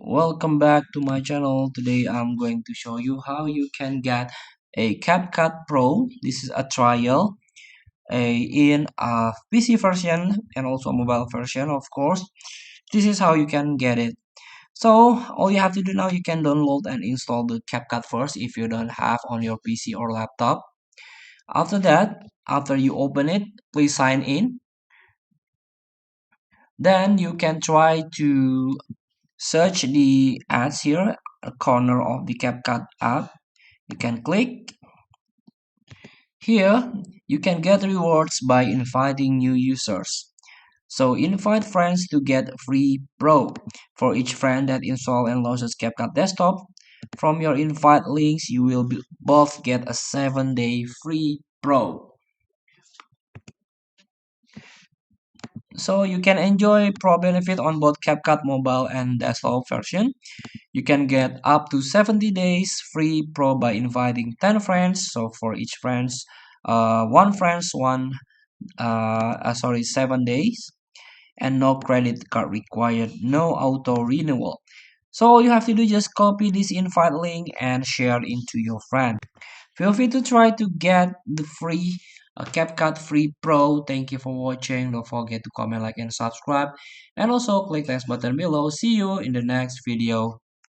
Welcome back to my channel. Today I'm going to show you how you can get a CapCut Pro. This is a trial in a PC version and also a mobile version, of course. This is how you can get it. So all you have to do now, you can download and install the CapCut first if you don't have on your PC or laptop. After that, after you open it, please sign in. Then you can try to search the ads here, a corner of the CapCut app. You can click here. You can get rewards by inviting new users. So invite friends to get free Pro. For each friend that install and launches CapCut Desktop, from your invite links you will both get a 7-day free Pro. So you can enjoy Pro benefit on both CapCut mobile and desktop version. You can get up to 70 days free Pro by inviting 10 friends. So for each friends, one friends, 7 days, and no credit card required, no auto renewal. So all you have to do is just copy this invite link and share it into your friend. Feel free to try to get the free CapCut Free Pro. Thank you for watching. Don't forget to comment, like, and subscribe. And also click the button below. See you in the next video.